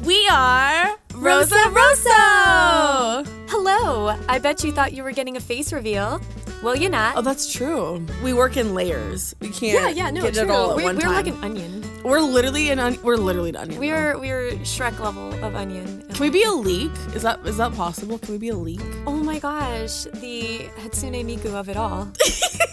We are Rosa Rosso! Hello! I bet you thought you were getting a face reveal. Well, you're not. Oh, that's true. We work in layers. We can't get true. it all at one time. We're like an onion. We're literally an onion. We're Shrek level of onion. Can we be a leek? Is that possible? Can we be a leek? Oh my gosh, the Hatsune Miku of it all.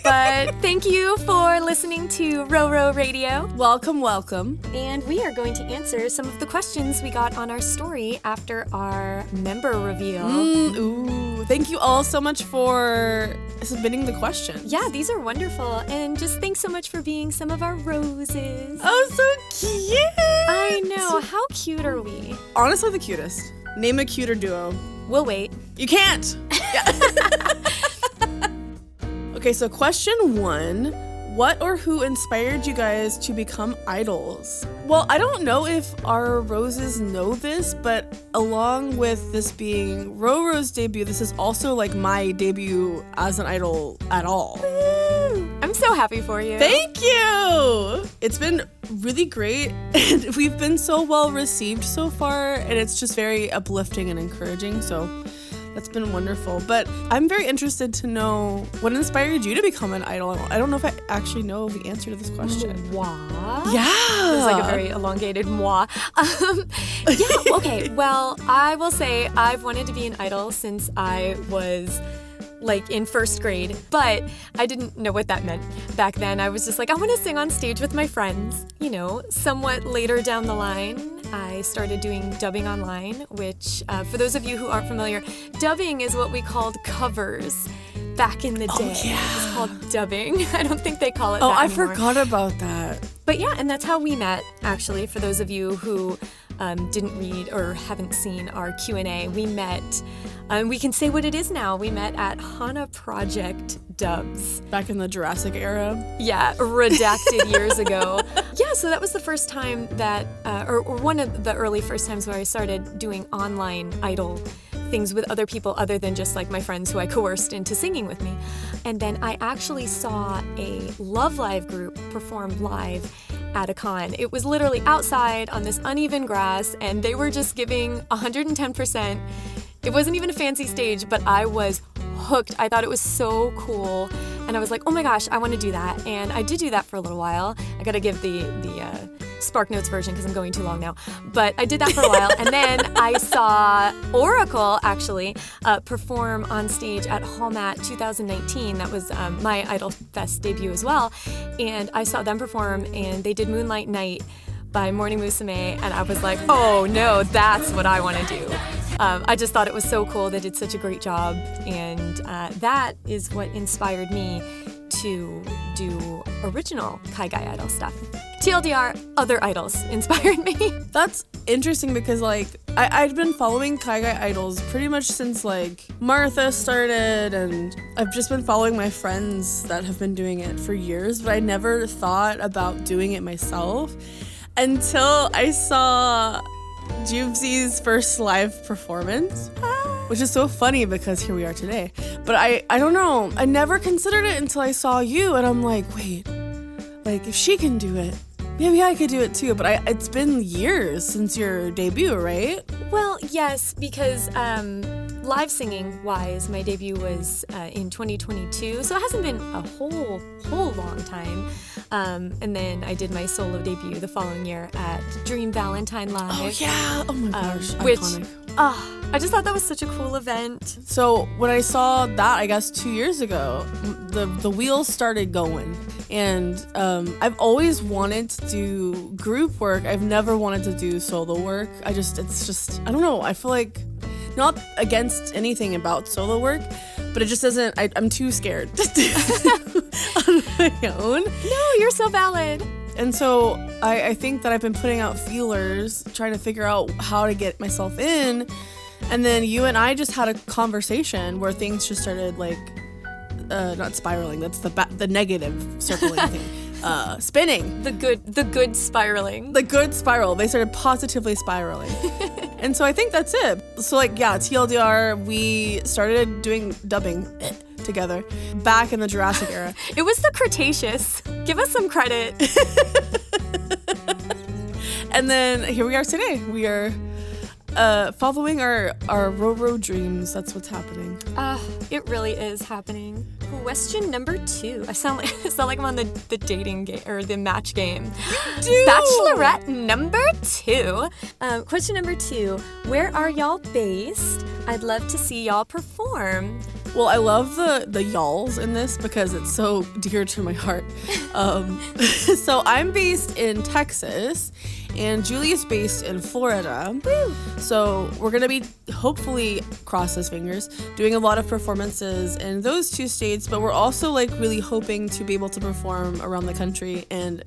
But thank you for listening to RoRo Radio. Welcome. And we are going to answer some of the questions we got on our story after our member reveal. Thank you all so much for submitting the questions. Yeah, these are wonderful. And just thanks so much for being some of our roses. Oh, so cute! I know. How cute are we? Honestly, the cutest. Name a cuter duo. We'll wait. You can't! Okay, so question 1. What or who inspired you guys to become idols? Well, I don't know if our roses know this, but along with this being RoRo's debut, this is also like my debut as an idol at all. I'm so happy for you. Thank you! It's been really great, and we've been so well received so far, and it's just very uplifting and encouraging, so that's been wonderful. But I'm very interested to know what inspired you to become an idol. I don't know if I actually know the answer to this question. Moi? Yeah. It's like a very elongated moi. Okay. Well, I will say I've wanted to be an idol since I was like in first grade, but I didn't know what that meant. Back then, I was just like, I want to sing on stage with my friends. You know, somewhat later down the line, I started doing dubbing online, which for those of you who aren't familiar, dubbing is what we called covers back in the day. Oh, yeah. It was called dubbing. I don't think they call it that I anymore. forgot about that. But yeah, and that's how we met, actually, for those of you who didn't read or haven't seen our Q&A. We met, we can say what it is now, we met at Hana Project Dubs. Back in the Jurassic era? Yeah, redacted years ago. Yeah, so that was the first time that, or one of the early first times where I started doing online idol things with other people other than just like my friends who I coerced into singing with me. And then I actually saw a Love Live group perform live at a con. It was literally outside on this uneven grass, and they were just giving 110%. It wasn't even a fancy stage, but I was hooked. I thought it was so cool, and I was like, oh my gosh, I want to do that. And I did do that for a little while. I gotta give the Spark Notes version because I'm going too long now. But I did that for a while, and then I saw Oracle actually perform on stage at Hallmat 2019. That was my Idol Fest debut as well. And I saw them perform, and they did Moonlight Night by Morning Musume, and I was like, oh no, that's what I want to do. I just thought it was so cool. They did such a great job, and that is what inspired me to do original kaigai idol stuff. TLDR, other idols inspired me. That's interesting because like I've been following kaigai idols pretty much since like Martha started, and I've just been following my friends that have been doing it for years, but I never thought about doing it myself until I saw Jubesi's first live performance, which is so funny because here we are today. But I don't know, I never considered it until I saw you, and I'm like, wait, like if she can do it, maybe I could do it too. But it's been years since your debut, right? Well, yes, because live singing wise, my debut was in 2022, so it hasn't been a whole long time. And then I did my solo debut the following year at Dream Valentine Live. Oh yeah! Oh my gosh! Which, iconic. I just thought that was such a cool event. So when I saw that, I guess 2 years ago, the wheels started going. And I've always wanted to do group work. I've never wanted to do solo work. I don't know. I feel like, not against anything about solo work, but it just doesn't, I'm too scared to do on my own. No, you're so valid. And so I think that I've been putting out feelers, trying to figure out how to get myself in. And then you and I just had a conversation where things just started like, not spiraling, that's the negative circling thing. Spinning. The good spiraling. The good spiral. They started positively spiraling. And so I think that's it. So like, yeah, TLDR, we started doing dubbing together back in the Jurassic era. It was the Cretaceous. Give us some credit. And then here we are today. We are following our RoRo dreams. That's what's happening. It really is happening. Question number 2. I sound like I'm on the dating game or the match game. Bachelorette number 2. Question number 2. Where are y'all based? I'd love to see y'all perform. Well, I love the y'alls in this because it's so dear to my heart. So I'm based in Texas, and Juli is based in Florida. Woo. So we're gonna be, hopefully, cross those fingers, doing a lot of performances in those 2 states, but we're also like really hoping to be able to perform around the country and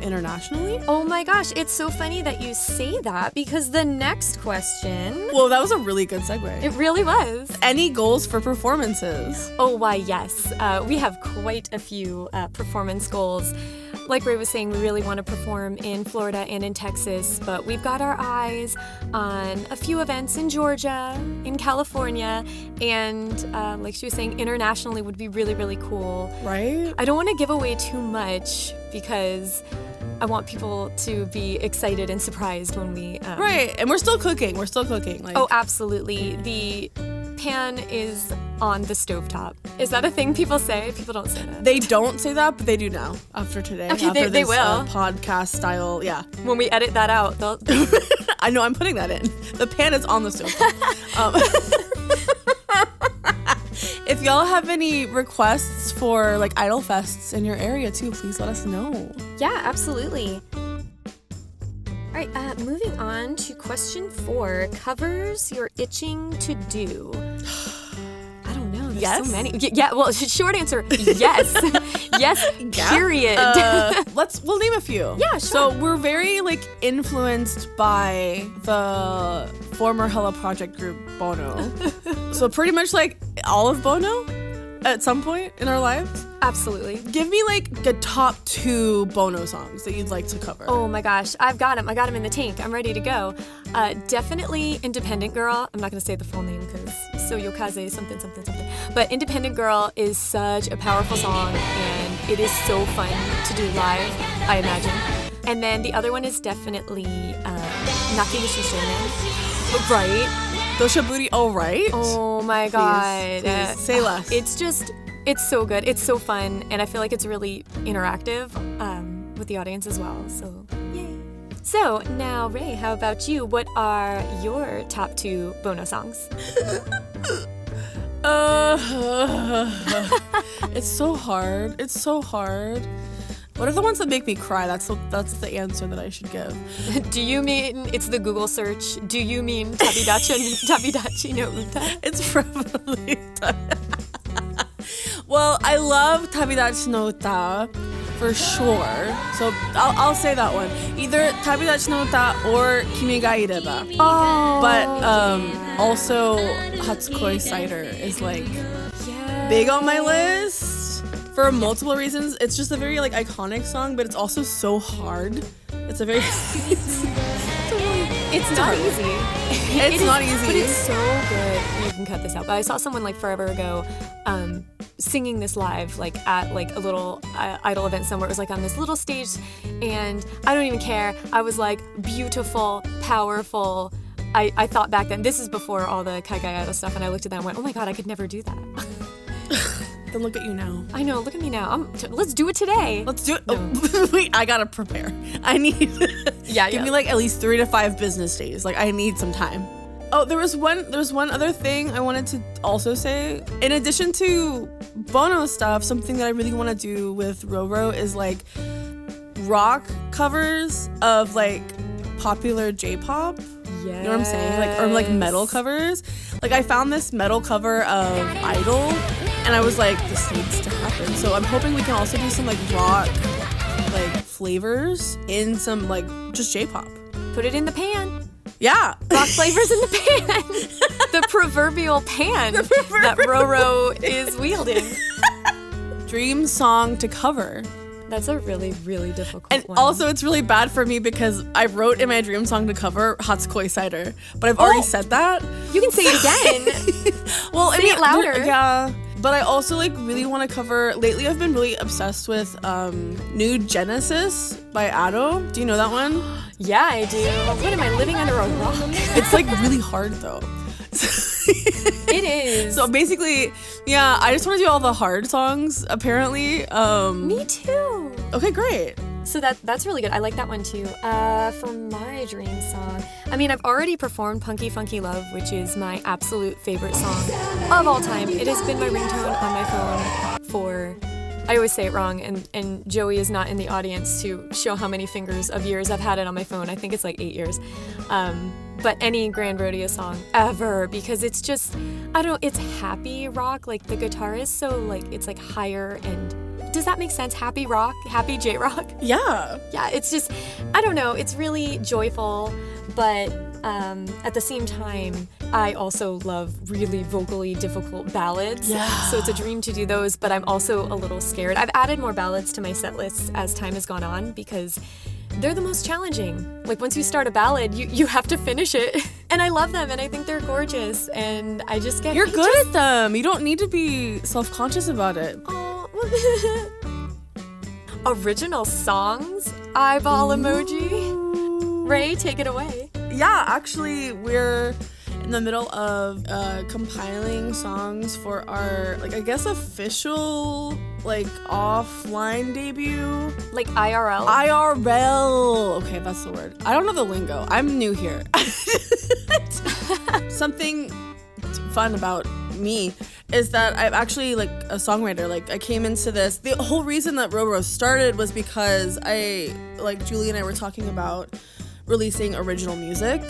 internationally. Oh my gosh, it's so funny that you say that because the next question... Well, that was a really good segue. It really was. Any goals for performances? Oh, why, yes. We have quite a few performance goals. Like Rae was saying, we really want to perform in Florida and in Texas, but we've got our eyes on a few events in Georgia, in California, and like she was saying, internationally would be really, really cool. Right? I don't want to give away too much because I want people to be excited and surprised when we... Right, and we're still cooking. Like... Oh, absolutely. The pan is on the stovetop. Is that a thing people say? People don't say that. They don't say that, but they do now after today. Okay, after they this, will. Podcast style, yeah. When we edit that out, they'll... I know, I'm putting that in. The pan is on the stovetop. If y'all have any requests for like idol fests in your area too, please let us know. Yeah, absolutely. All right, moving on to question 4. Covers you're itching to do. I don't know. There's so many. Yeah, well, short answer, yes. Yes, period. We'll name a few. Yeah, sure. So we're very like influenced by the former Hella Project group Bono. So pretty much like all of Bono at some point in our lives. Absolutely. Give me like the top 2 Bono songs that you'd like to cover. Oh my gosh, I've got them. I got them in the tank. I'm ready to go. Definitely Independent Girl. I'm not going to say the full name because Soyokaze something. But Independent Girl is such a powerful song and it is so fun to do live, I imagine. And then the other one is definitely Nakimushi Shonen. Right? Dosha Booty, all right? Oh my god. Please. Say less. It's so good. It's so fun. And I feel like it's really interactive with the audience as well. So, yay. So, now, Rae, how about you? What are your top 2 Bono songs? It's so hard. What are the ones that make me cry? That's the answer that I should give. Do you mean, it's the Google search, do you mean Tabidachi no Uta? It's probably... Well, I love Tabidachi no Uta for sure. So I'll say that one. Either Tabidachi no Uta or Kimi ga Ireba. Oh. But also Hatsukoi Cider is like big on my list for multiple reasons. It's just a very like iconic song, but it's also so hard. It's a very It's not easy. It's not easy. But it's so good. You can cut this out. But I saw someone like forever ago singing this live like at like a little idol event somewhere. It was like on this little stage and I don't even care. I was like beautiful, powerful. I thought back then, this is before all the kaigai idol stuff, and I looked at that and went, oh my god, I could never do that. Then look at you now. I know, look at me now. Let's do it today. Let's do it. No. Oh, wait, I gotta prepare. I need give me like at least 3 to 5 business days. Like I need some time. Oh, there was one other thing I wanted to also say. In addition to Bono stuff, something that I really want to do with RoRo is like rock covers of like popular J-pop. Yes. You know what I'm saying? Like, or like metal covers. Like I found this metal cover of Idol and I was like, this needs to happen. So I'm hoping we can also do some like rock like flavors in some like just J-pop. Put it in the pan. Yeah. Rock flavors in the pan. The proverbial pan that RoRo is wielding. Dream song to cover. That's a really, really difficult and one. Also, it's really bad for me because I wrote in my dream song to cover Hatsukoi Cider, but I've already said that. You can say it again. Well, say it louder. Yeah. But I also like really want to cover. Lately, I've been really obsessed with New Genesis by Ado. Do you know that one? Yeah, I do. What am I, living under a rock? It's like really hard though. It is. So basically, yeah, I just want to do all the hard songs. Apparently. Me too. Okay, great. So that's really good. I like that one too. For my dream song, I mean, I've already performed Punky Funky Love, which is my absolute favorite song of all time. It has been my ringtone on my phone for, I always say it wrong, and Joey is not in the audience to show how many fingers of years I've had it on my phone. I think it's like 8 years. But any Grand Rodeo song ever, because it's just, I don't know, it's happy rock. Like the guitar is so like, it's like higher and, does that make sense? Happy rock? Happy J-rock? Yeah. Yeah, it's just, I don't know, it's really joyful, but at the same time, I also love really vocally difficult ballads. Yeah. So it's a dream to do those, but I'm also a little scared. I've added more ballads to my set lists as time has gone on because they're the most challenging. Like once you start a ballad, you have to finish it. And I love them and I think they're gorgeous and I just get... You're good at them. You don't need to be self-conscious about it. Original songs? Eyeball emoji? Rae, take it away. Yeah, actually, we're in the middle of compiling songs for our, like, I guess official, like, offline debut. Like IRL? IRL. Okay, that's the word. I don't know the lingo. I'm new here. Something fun about me is that I'm actually like a songwriter. Like I came into this, the whole reason that RoRo started was because Julie and I were talking about releasing original music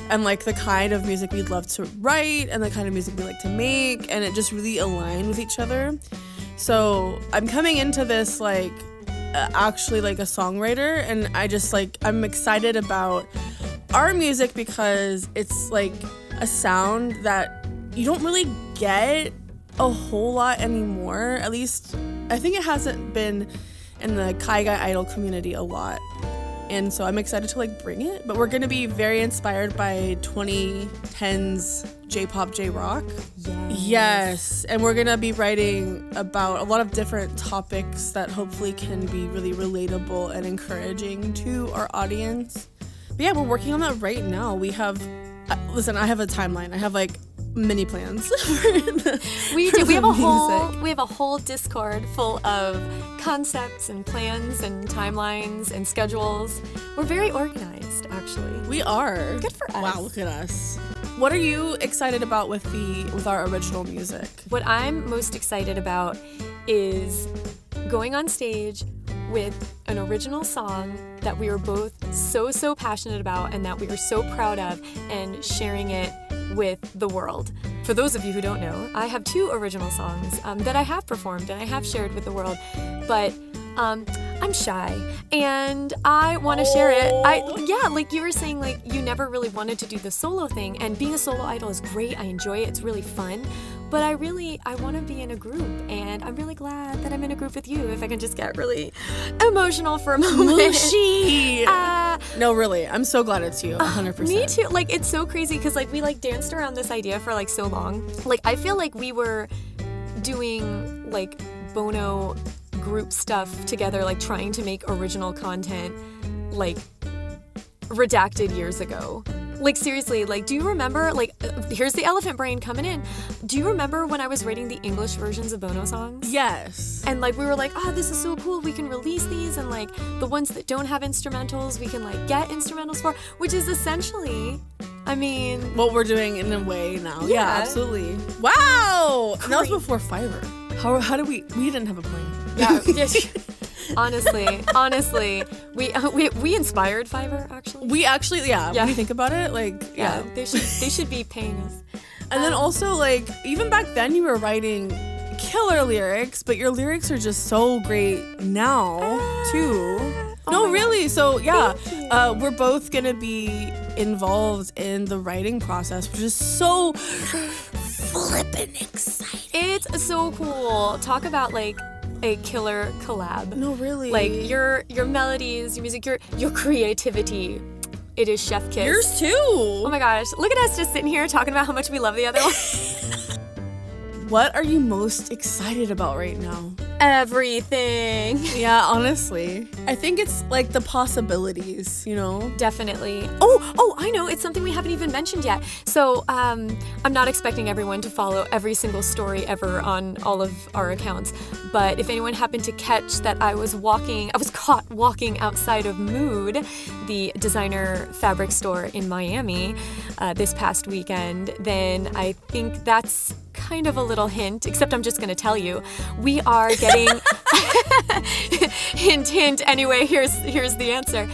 and like the kind of music we'd love to write and the kind of music we like to make, and it just really aligned with each other. So I'm coming into this like actually like a songwriter, and I'm excited about our music because it's like a sound that you don't really get a whole lot anymore. At least I think it hasn't been in the kaigai idol community a lot. And so I'm excited to like bring it, but we're going to be very inspired by 2010s J-pop, J-rock. Yes. And we're going to be writing about a lot of different topics that hopefully can be really relatable and encouraging to our audience. But yeah, we're working on that right now. We have, listen, I have a timeline. I have like many plans. We have a whole Discord full of concepts and plans and timelines and schedules. We're very organized, actually. We are. Good for us. Wow, look at us. What are you excited about with our original music? What I'm most excited about is going on stage with an original song that we are both so passionate about and that we are so proud of, and sharing it with the world. For those of you who don't know, I have 2 original songs that I have performed and I have shared with the world, but I'm shy and I want to share it. Like you were saying, like you never really wanted to do the solo thing, and being a solo idol is great. I enjoy it. It's really fun. But I want to be in a group, and I'm really glad that I'm in a group with you. If I can just get really emotional for a moment. Mushy! No, really. I'm so glad it's you, 100%. Me too. Like, it's so crazy because, like, we, like, danced around this idea for, like, so long. Like, I feel like we were doing, like, Bono group stuff together, like, trying to make original content, like, redacted years ago. Like, seriously, like, do you remember, like, here's the elephant brain coming in. Do you remember when I was writing the English versions of Bono songs? Yes. And, like, we were like, oh, this is so cool. We can release these, and, like, the ones that don't have instrumentals, we can, like, get instrumentals for, which is essentially, I mean... what we're doing in a way now. Yeah, absolutely. Wow! And that was before Fiverr. How did we didn't have a plan. Yeah. Honestly, we inspired Fiverr, actually. We actually, when you think about it, like, yeah. They should be paying us. And then also, like, even back then you were writing killer lyrics, but your lyrics are just so great now, too. No, really. God. So, yeah, we're both going to be involved in the writing process, which is so flippin' exciting. It's so cool. Talk about, like, a killer collab. No, really. Like, your melodies, your music, your creativity. It is chef kiss. Yours too. Oh my gosh. Look at us just sitting here talking about how much we love the other one. what are you most excited about right now? Everything. Yeah, honestly. I think it's like the possibilities, you know? Definitely. Oh, I know. It's something we haven't even mentioned yet. So I'm not expecting everyone to follow every single story ever on all of our accounts. But if anyone happened to catch that I was caught walking outside of Mood, the designer fabric store in Miami, this past weekend, then I think that's kind of a little hint, except I'm just going to tell you. We are getting hint. Anyway, here's the answer.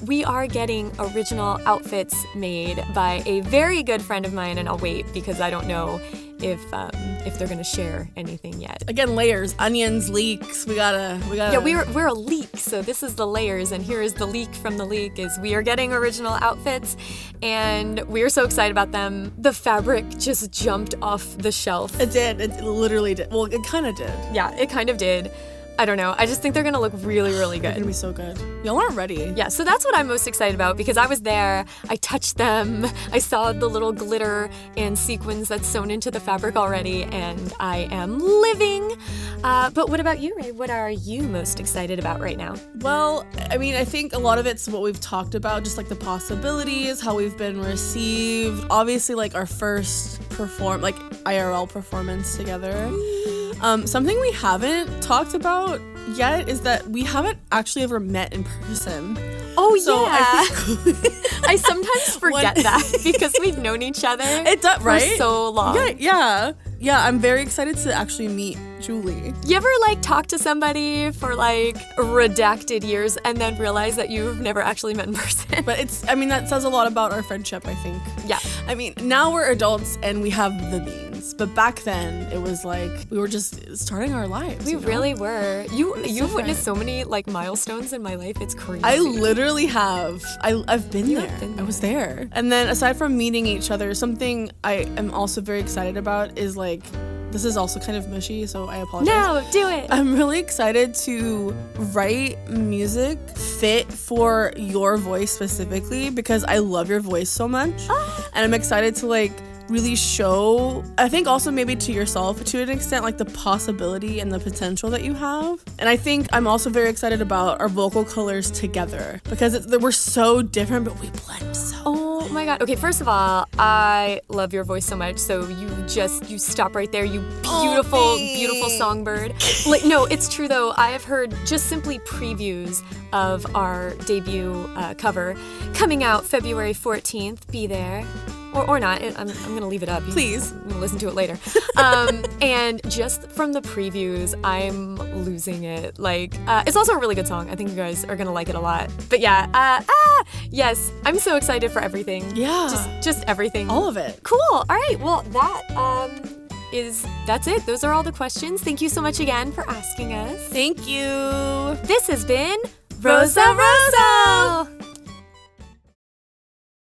We are getting original outfits made by a very good friend of mine, and I'll wait because I don't know if they're gonna share anything yet. Again, layers, onions, leaks. We gotta. Yeah, we're a leak, so this is the layers, and here is the leak from the leak. Is we are getting original outfits, and we are so excited about them. The fabric just jumped off the shelf. It did. It literally did. Well, it kind of did. Yeah, it kind of did. I don't know. I just think they're gonna look really, really good. They're gonna be so good. Y'all aren't ready. Yeah, so that's what I'm most excited about because I was there, I touched them, I saw the little glitter and sequins that's sewn into the fabric already, and I am living. But what about you, Rae? What are you most excited about right now? Well, I mean, I think a lot of it's what we've talked about, just like the possibilities, how we've been received. Obviously, like our first IRL performance together. Something we haven't talked about yet is that we haven't actually ever met in person. Oh, so yeah. I sometimes forget that because we've known each other right? for so long. Yeah, I'm very excited to actually meet Juli. You ever talk to somebody for redacted years and then realize that you've never actually met in person? But that says a lot about our friendship, I think. Yeah. I mean, now we're adults and we have the means. But back then, it was like we were just starting our lives. We really were. You've witnessed so many milestones in my life. It's crazy. I literally have. I've been there. I was there. And then aside from meeting each other, something I am also very excited about is this is also kind of mushy, so I apologize. No, do it. I'm really excited to write music fit for your voice specifically because I love your voice so much. And I'm excited to really show, I think also maybe to yourself to an extent, the possibility and the potential that you have. And I think I'm also very excited about our vocal colors together because we're so different, but we blend so. Oh my God. Okay, first of all, I love your voice so much. So you stop right there, you beautiful songbird. No, it's true though. I have heard just simply previews of our debut cover coming out February 14th. Be there. Or not. I'm going to leave it up. Please. I'm going to listen to it later. And just from the previews, I'm losing it. It's also a really good song. I think you guys are going to like it a lot. But yeah, yes, I'm so excited for everything. Yeah. Just everything. All of it. Cool. All right. Well, that's it. Those are all the questions. Thank you so much again for asking us. Thank you. This has been Rosa Rosso.